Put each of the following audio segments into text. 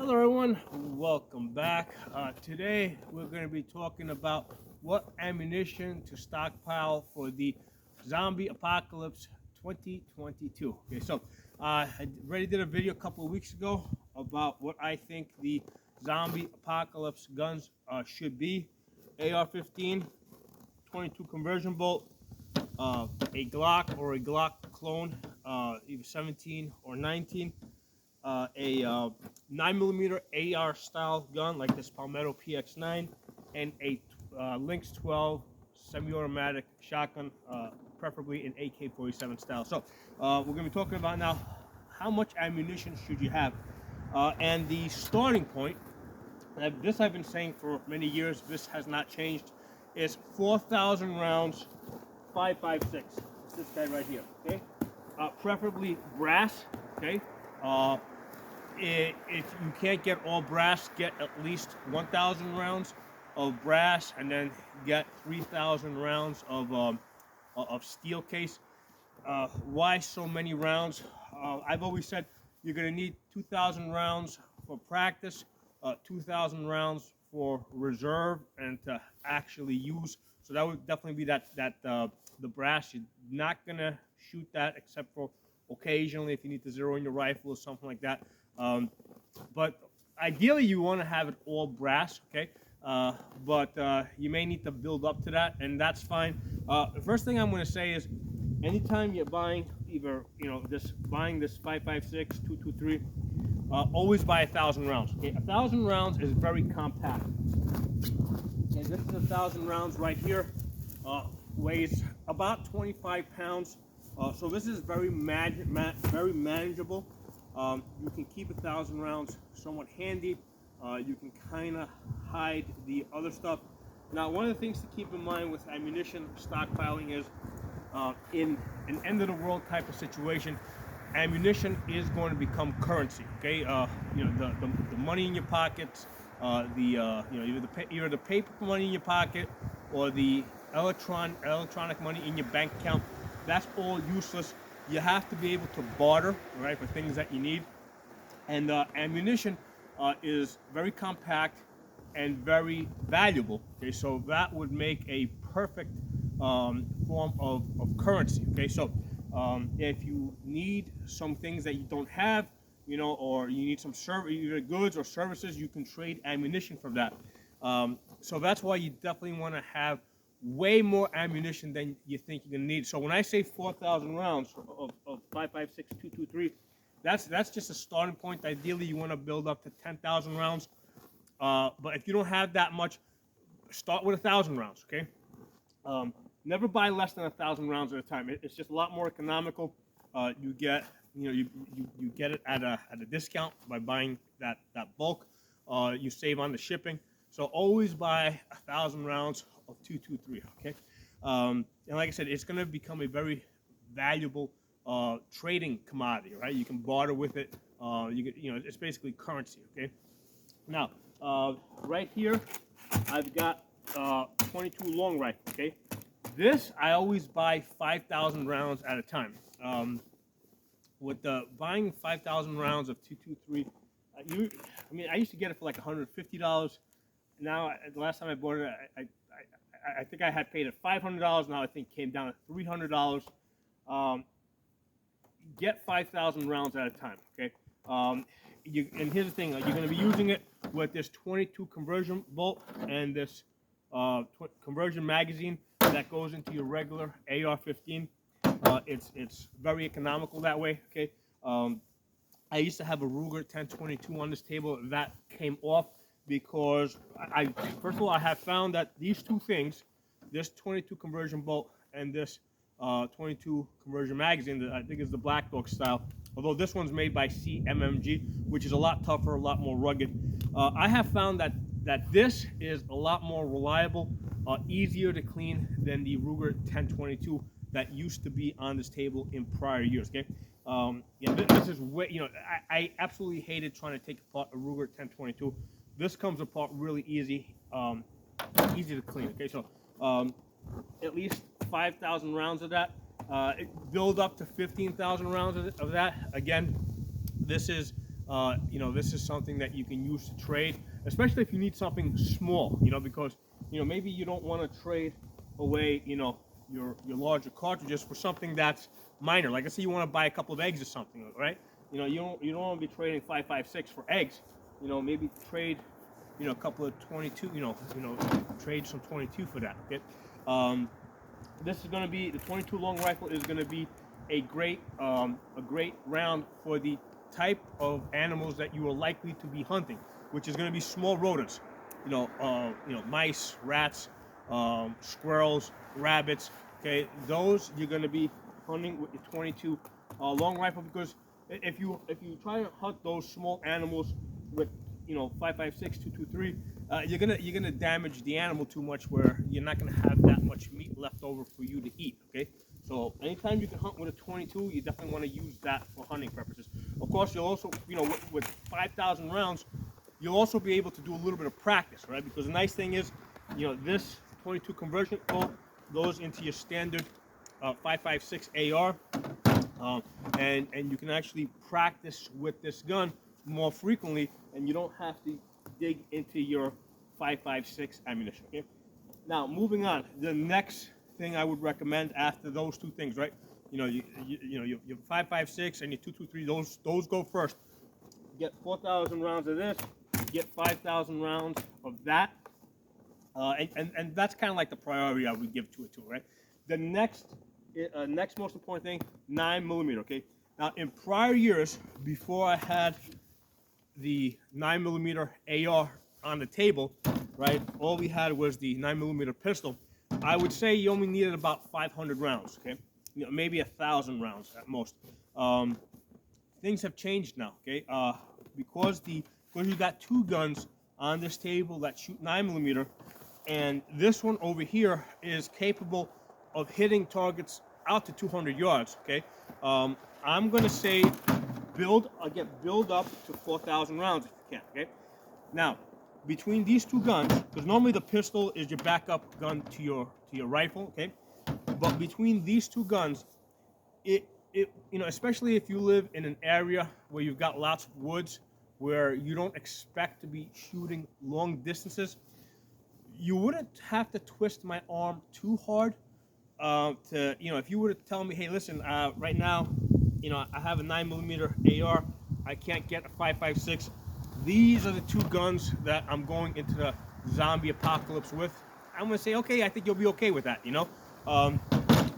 Hello everyone, welcome back. Today we're going to be talking about what ammunition to stockpile for the zombie apocalypse 2022. Okay, so I already did a video a couple of weeks ago about what I think the zombie apocalypse guns should be. AR-15, 22 conversion bolt, a Glock or a Glock clone, either 17 or 19. A 9mm AR style gun like this Palmetto PX9, and a Lynx 12 semi-automatic shotgun, preferably in AK-47 style. So we're going to be talking about now how much ammunition should you have, and the starting point. This I've been saying for many years. This has not changed. Is 4,000 rounds, 5.56. It's this guy right here. Okay, preferably brass. Okay. If you can't get all brass, get at least 1,000 rounds of brass, and then get 3,000 rounds of steel case. Why so many rounds? I've always said you're going to need 2,000 rounds for practice, 2,000 rounds for reserve and to actually use. So that would definitely be the brass. You're not going to shoot that except for occasionally if you need to zero in your rifle or something like that. But ideally you want to have it all brass, okay? But you may need to build up to that, and that's fine. The first thing I'm going to say is, anytime you're buying either, buying this 5.56, 223, always buy 1,000 rounds. Okay, 1,000 rounds is very compact. Okay, this is 1,000 rounds right here. Weighs about 25 pounds. So this is very manageable. You can keep 1,000 rounds somewhat handy. You can kind of hide the other stuff. Now, one of the things to keep in mind with ammunition stockpiling is, in an end-of-the-world type of situation, ammunition is going to become currency. Okay, the money in your pockets, either the paper money in your pocket or the electronic money in your bank account. That's all useless. You have to be able to barter, right, for things that you need. And ammunition is very compact and very valuable. Okay, so that would make a perfect form of currency. Okay, so if you need some things that you don't have, or you need some either goods or services, you can trade ammunition for that. So that's why you definitely want to have way more ammunition than you think you're gonna need. So when I say 4,000 rounds of 5.56, 223, that's just a starting point. Ideally, you want to build up to 10,000 rounds. But if you don't have that much, start with 1,000 rounds. Okay. Never buy less than 1,000 rounds at a time. It's just a lot more economical. You get you get it at a discount by buying that bulk. You save on the shipping. So always buy 1,000 rounds of 223, okay? And like I said, it's going to become a very valuable trading commodity, right? You can barter with it. It's basically currency, okay? Now, right here, I've got 22 long rifle, okay? This, I always buy 5,000 rounds at a time. With buying 5,000 rounds of 223, I used to get it for like $150. Now, the last time I bought it, I think I had paid it $500. Now I think it came down to $300. Get 5,000 rounds at a time, okay? And here's the thing: you're going to be using it with this 22 conversion bolt and this conversion magazine that goes into your regular AR-15. It's very economical that way, okay? I used to have a Ruger 1022 on this table that came off, because first of all, I have found that these two things, this 22 conversion bolt and this 22 conversion magazine, that I think is the Black Book style, although this one's made by CMMG, which is a lot tougher, a lot more rugged. I have found that this is a lot more reliable, easier to clean than the Ruger 1022 that used to be on this table in prior years. Okay, this is way, I absolutely hated trying to take apart a Ruger 1022. This comes apart really easy, easy to clean. Okay, so at least 5,000 rounds of that. Build up to 15,000 rounds of that. Again, this is You know, this is something that you can use to trade, especially if you need something small. You know, because maybe you don't want to trade away your larger cartridges for something that's minor. Like I say, you want to buy a couple of eggs or something, right? You don't want to be trading 5.56 for eggs. Maybe trade a couple of 22. Trade some 22 for that. Okay. This is going to be the 22 long rifle is going to be a great round for the type of animals that you are likely to be hunting, which is going to be small rodents. Mice, rats, squirrels, rabbits. Okay, those you're going to be hunting with your 22 long rifle, because if you try to hunt those small animals with 5.56, 2.23, you're gonna damage the animal too much, where you're not gonna have that much meat left over for you to eat. Okay, so anytime you can hunt with a 22, you definitely want to use that for hunting purposes. Of course, you'll also with 5,000 rounds, you'll also be able to do a little bit of practice, right? Because the nice thing is, this 22 conversion goes into your standard 5.56 AR, and you can actually practice with this gun more frequently, and you don't have to dig into your 5.56 ammunition. Okay. Now, moving on, the next thing I would recommend after those two things, right? Your 5.56 and your 2.23, those go first. Get 4,000 rounds of this. Get 5,000 rounds of that. And that's kind of like the priority I would give to it too, right? The next most important thing, 9mm. Okay. Now, in prior years, before I had the 9mm AR on the table, right? All we had was the 9mm pistol. I would say you only needed about 500 rounds. Okay, maybe 1,000 rounds at most. Things have changed now. Okay, because you got two guns on this table that shoot 9mm, and this one over here is capable of hitting targets out to 200 yards. Okay, I'm gonna say build up to 4,000 rounds if you can. Okay, now between these two guns, because normally the pistol is your backup gun to your rifle. Okay, but between these two guns, it especially if you live in an area where you've got lots of woods, where you don't expect to be shooting long distances, you wouldn't have to twist my arm too hard. If you were to tell me, hey, listen, right now, I have a 9mm AR, I can't get a 5.56. These are the two guns that I'm going into the zombie apocalypse with. I'm gonna say, okay, I think you'll be okay with that.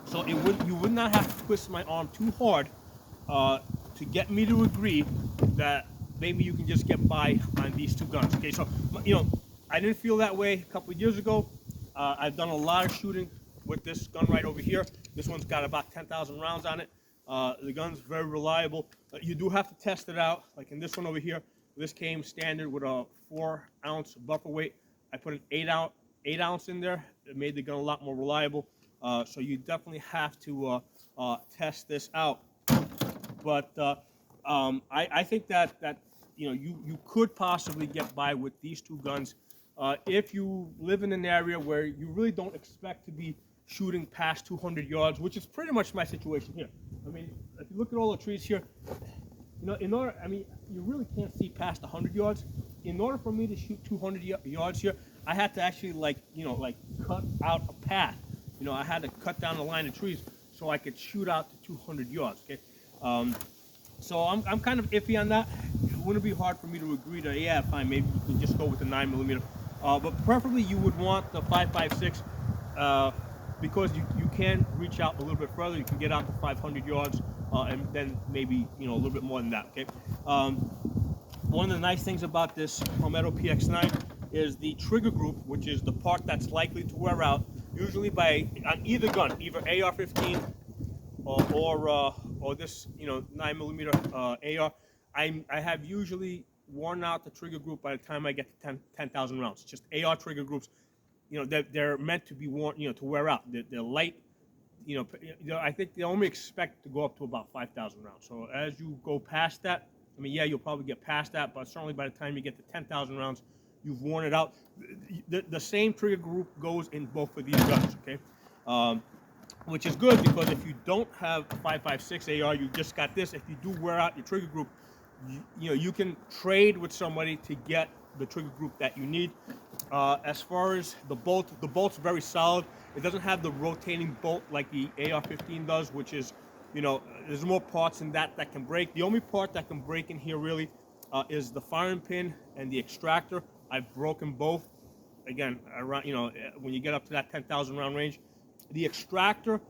So you would not have to twist my arm too hard to get me to agree that maybe you can just get by on these two guns. Okay, so I didn't feel that way a couple of years ago. I've done a lot of shooting with this gun right over here. This one's got about 10,000 rounds on it. The gun's very reliable. You do have to test it out. Like in this one over here, this came standard with a 4-ounce buffer weight. I put an 8-ounce in there. It made the gun a lot more reliable. So you definitely have to test this out. But I think that you could possibly get by with these two guns if you live in an area where you really don't expect to be shooting past 200 yards, which is pretty much my situation here. I mean, if you look at all the trees here, you really can't see past 100 yards. In order for me to shoot 200 yards here, I had to actually cut out a path. I had to cut down the line of trees so I could shoot out to 200 yards. Okay, so I'm kind of iffy on that. It wouldn't be hard for me to agree to, yeah, fine, maybe you can just go with the 9mm. But preferably you would want the 5.56 because you can reach out a little bit further. You can get out to 500 yards and then maybe a little bit more than that. Okay. One of the nice things about this Palmetto PX9 is the trigger group, which is the part that's likely to wear out, usually on either gun, either AR-15 or this 9mm AR. I have usually worn out the trigger group by the time I get to 10,000 rounds. Just AR trigger groups, they're meant to be worn, to wear out. They're light. I think they only expect to go up to about 5,000 rounds. So as you go past that, you'll probably get past that, but certainly by the time you get to 10,000 rounds, you've worn it out. The same trigger group goes in both of these guns, okay? Which is good, because if you don't have a 5.56 AR, you just got this. If you do wear out your trigger group, you can trade with somebody to get the trigger group that you need. As far as the bolt's very solid. It doesn't have the rotating bolt like the AR-15 does, which is, there's more parts in that can break. The only part that can break in here really is the firing pin and the extractor. I've broken both. Again, around, when you get up to that 10,000 round range, the extractor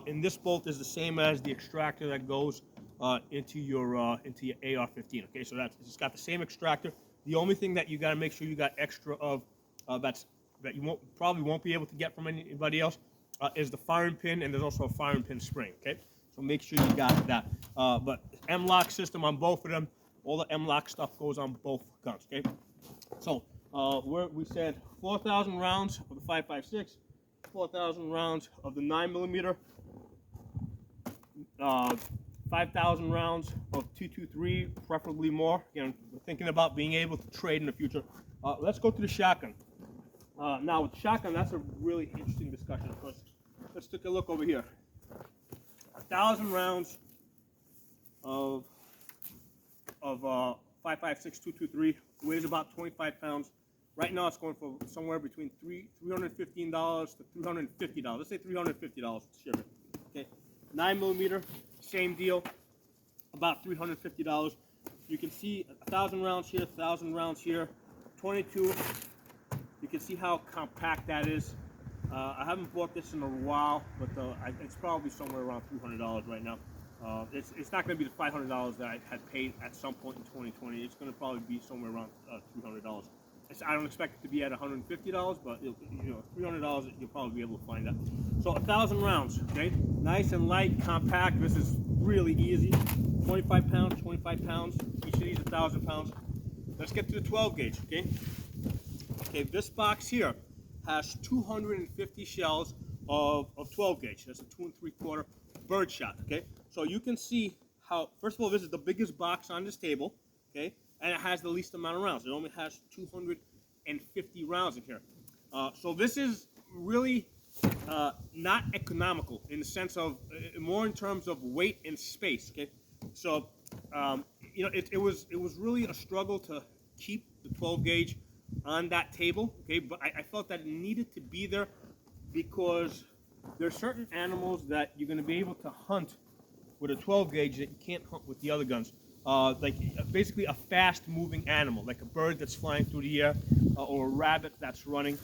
in this bolt is the same as the extractor that goes into your AR-15. Okay, so it's got the same extractor. The only thing that you got to make sure you got extra of that you probably won't be able to get from anybody else is the firing pin, and there's also a firing pin spring. Okay, so make sure you got that. But M-lock system on both of them. All the M-lock stuff goes on both guns. Okay, so we said 4,000 rounds of the 5.56, 4,000 rounds of the 9mm, 5,000 rounds of 223, preferably more. Again, we're thinking about being able to trade in the future. Let's go to the shotgun. Now with shotgun, that's a really interesting discussion. Because let's take a look over here. 1,000 rounds of 5.56 223 weighs about 25 pounds. Right now, it's going for somewhere between $315 to $350. Let's say $350 to ship it. Okay, 9mm, same deal, about $350. You can see 1,000 rounds here, 1,000 rounds here, 22. You can see how compact that is. I haven't bought this in a while, but it's probably somewhere around $300 right now. It's not going to be the $500 that I had paid at some point in 2020. It's going to probably be somewhere around $300. I don't expect it to be at $150, but $300 you'll probably be able to find that. So 1,000 rounds, okay? Nice and light, compact. This is really easy. 25 pounds, 25 pounds. Each of these 1,000 pounds. Let's get to the 12 gauge, okay? Okay, this box here has 250 shells of 12 gauge. That's a 2 3/4 bird shot, okay? So you can see how, first of all, this is the biggest box on this table, okay? And it has the least amount of rounds. It only has 250 rounds in here. So this is really not economical in the sense of, more in terms of weight and space, okay? So, it was really a struggle to keep the 12 gauge on that table, okay? But I felt that it needed to be there because there's certain animals that you're going to be able to hunt with a 12 gauge that you can't hunt with the other guns. Like basically a fast moving animal, like a bird that's flying through the air or a rabbit that's running.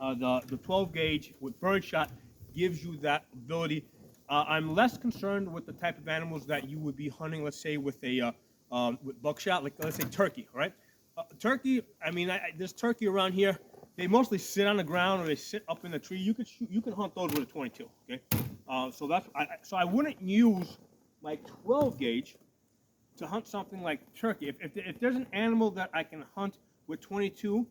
The 12 gauge with birdshot gives you that ability. I'm less concerned with the type of animals that you would be hunting, let's say with with buckshot, like let's say turkey, right? Turkey, I mean, there's turkey around here. They mostly sit on the ground or they sit up in the tree. You can hunt those with a 22, okay? So I wouldn't use my 12 gauge to hunt something like turkey. If there's an animal that I can hunt with 22,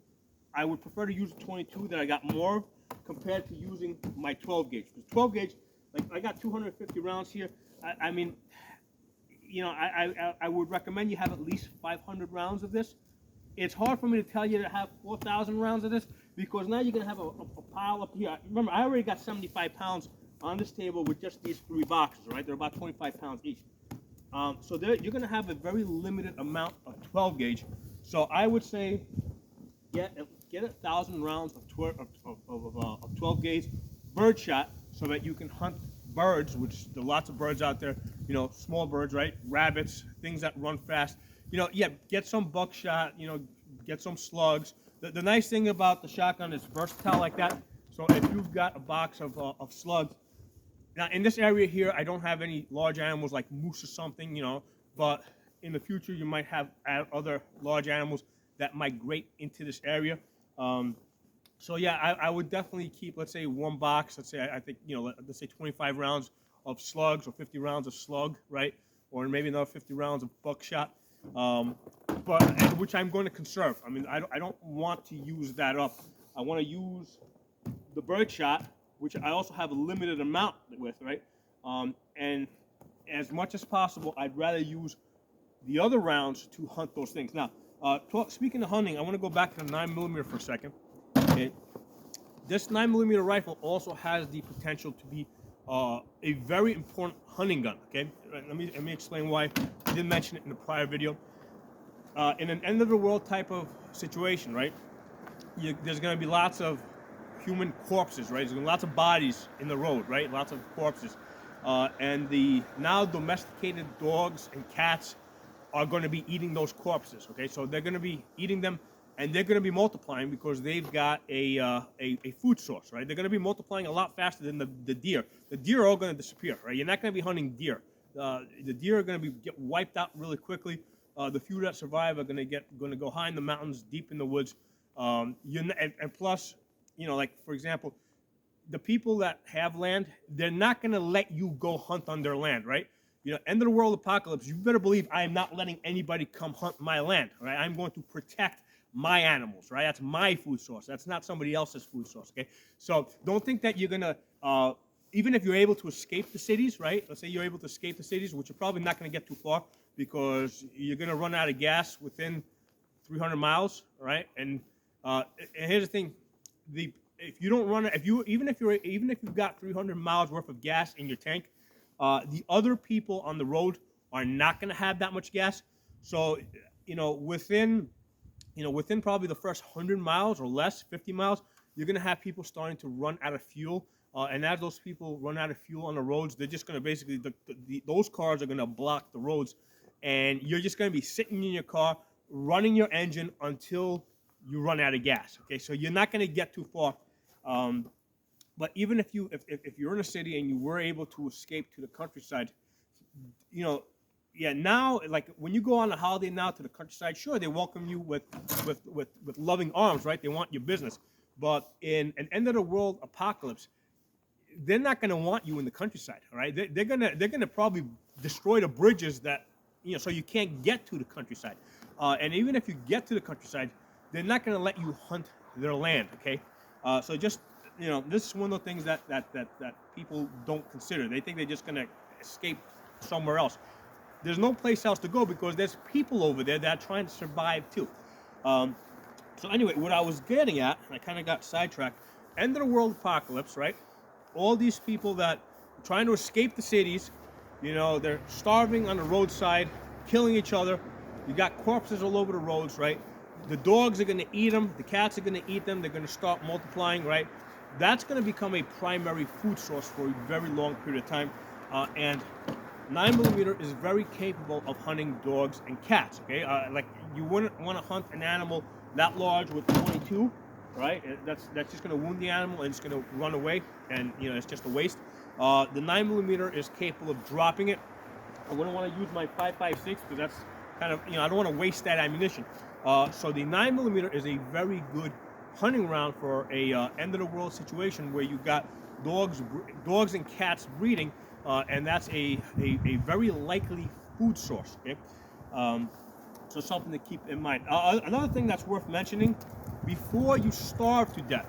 I would prefer to use a 22 that I got more of compared to using my 12 gauge. Because 12 gauge, like I got 250 rounds here. I mean, I would recommend you have at least 500 rounds of this. It's hard for me to tell you to have 4,000 rounds of this because now you're going to have a pile up here. Remember, I already got 75 pounds on this table with just these 3 boxes, right? They're about 25 pounds each. So you're going to have a very limited amount of 12 gauge. So I would say get 1,000 rounds of 12 gauge bird shot so that you can hunt birds, which there are lots of birds out there, small birds, right? Rabbits, things that run fast. Get some buckshot, get some slugs. The nice thing about the shotgun is versatile like that. So if you've got a box of slugs, now in this area here, I don't have any large animals like moose or something, but in the future you might have other large animals that migrate into this area. So yeah, I would definitely keep, let's say, one box. Let's say I think let's say 25 rounds of slugs or 50 rounds of slug, right? Or maybe another 50 rounds of buckshot. But which I'm going to conserve. I mean, I don't want to use that up. I want to use the birdshot, which I also have a limited amount with, right? And as much as possible, I'd rather use the other rounds to hunt those things. Now, speaking of hunting, I want to go back to the 9mm for a second. Okay, this 9mm rifle also has the potential to be a very important hunting gun. Okay, let me explain why. I didn't mention it in the prior video. In an end of the world type of situation, right? There's going to be lots of human corpses, right? There's going to be lots of bodies in the road, right? Lots of corpses, and the now domesticated dogs and cats are going to be eating those corpses. Okay, so they're going to be eating them, and they're going to be multiplying because they've got a food source, right? They're going to be multiplying a lot faster than the deer. The deer are all going to disappear, right? You're not going to be hunting deer. The deer are going to get wiped out really quickly. The few that survive are going to go high in the mountains, deep in the woods. And plus, like for example, the people that have land, they're not going to let you go hunt on their land, right? End of the world apocalypse, you better believe I am not letting anybody come hunt my land, right? I'm going to protect my animals, right? That's my food source. That's not somebody else's food source, okay? So don't think that you're going to, even if you're able to escape the cities, right? Let's say you're able to escape the cities, which you're probably not going to get too far because you're going to run out of gas within 300 miles, right? And here's the thing: if you don't run it, even if you've got 300 miles worth of gas in your tank, the other people on the road are not going to have that much gas. So within probably the first 100 miles or less, 50 miles, you're going to have people starting to run out of fuel. And as those people run out of fuel on the roads, they're just going to basically, those cars are going to block the roads. And you're just going to be sitting in your car, running your engine until you run out of gas. Okay, so you're not going to get too far. But even if you're in a city and you were able to escape to the countryside, now, like when you go on a holiday now to the countryside, sure, they welcome you with loving arms, right? They want your business. But in an end of the world apocalypse, they're not going to want you in the countryside, right? They're gonna probably destroy the bridges that so you can't get to the countryside. And even if you get to the countryside, they're not going to let you hunt their land. Okay, so just this is one of the things that people don't consider. They think they're just going to escape somewhere else. There's no place else to go because there's people over there that are trying to survive too. So anyway, what I was getting at, and I kind of got sidetracked, end of the world apocalypse, right? All these people that are trying to escape the cities, they're starving on the roadside, killing each other. You got corpses all over the roads, right? The dogs are going to eat them. The cats are going to eat them. They're going to start multiplying, right? That's going to become a primary food source for a very long period of time. And 9mm is very capable of hunting dogs and cats, okay? Like you wouldn't want to hunt an animal that large with 22, right? That's just going to wound the animal and it's going to run away, and it's just a waste. The 9mm is capable of dropping it. I wouldn't want to use my 5.56 because that's kind of I don't want to waste that ammunition. So the 9mm is a very good hunting round for a end of the world situation where you got dogs and cats breeding, and that's a very likely food source. Okay. So something to keep in mind. Another thing that's worth mentioning, before you starve to death,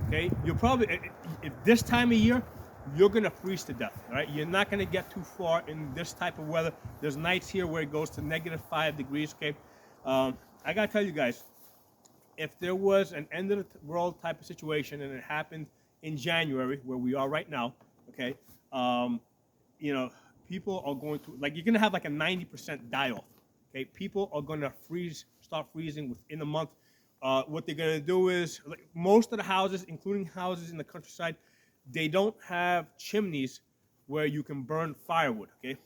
okay, you're probably, if this time of year, you're going to freeze to death, right? You're not going to get too far in this type of weather. There's nights here where it goes to -5 degrees, okay? I got to tell you guys, if there was an end of the world type of situation and it happened in January, where we are right now, okay, people are going to, like, you're going to have like a 90% die-off. Okay, people are going to start freezing within a month. What they're going to do is, like, most of the houses, including houses in the countryside, they don't have chimneys where you can burn firewood. Okay,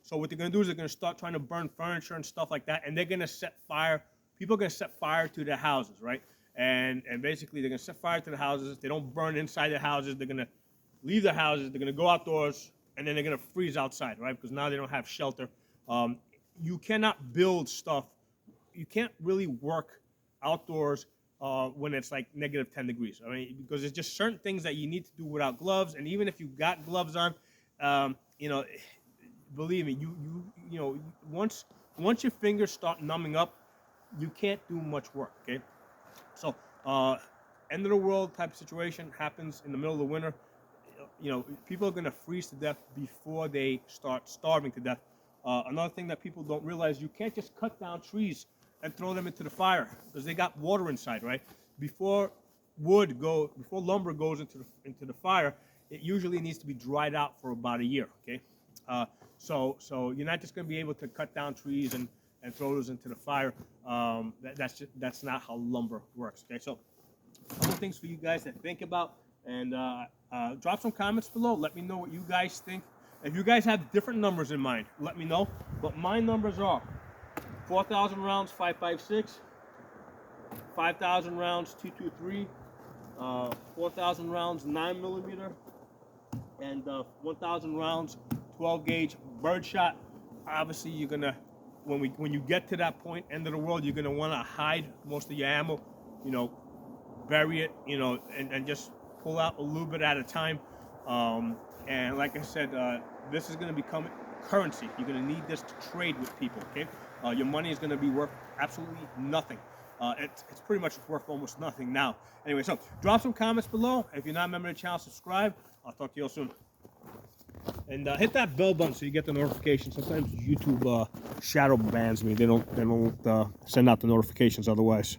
so what they're going to do is they're going to start trying to burn furniture and stuff like that, and they're going to set fire. People are going to set fire to their houses, right? And basically they're going to set fire to the houses. They don't burn inside their houses. They're going to leave their houses. They're going to go outdoors, and then they're going to freeze outside, right? Because now they don't have shelter. You cannot build stuff. You can't really work outdoors when it's like -10 degrees. I mean, because there's just certain things that you need to do without gloves. And even if you've got gloves on, believe me, once your fingers start numbing up, you can't do much work. Okay, so end of the world type of situation happens in the middle of the winter. People are going to freeze to death before they start starving to death. Another thing that people don't realize, you can't just cut down trees and throw them into the fire because they got water inside, right? Before lumber goes into the fire, it usually needs to be dried out for about a year. Okay, so you're not just going to be able to cut down trees and throw those into the fire. That's not how lumber works. Okay, so a couple things for you guys to think about, and drop some comments below. Let me know what you guys think. If you guys have different numbers in mind, let me know. But my numbers are 4,000 rounds 5.56, 5,000 rounds 223, 4,000 rounds 9mm, and 1,000 rounds 12 gauge birdshot. Obviously, you're gonna when you get to that point, end of the world, you're gonna want to hide most of your ammo. You know, bury it. You know, and just pull out a little bit at a time. And like I said, this is gonna become currency. You're gonna need this to trade with people. Okay, your money is gonna be worth absolutely nothing. It's pretty much worth almost nothing now. Anyway, so drop some comments below. If you're not a member of the channel, subscribe. I'll talk to you all soon. And hit that bell button so you get the notification. Sometimes YouTube shadow bans me. They don't send out the notifications otherwise.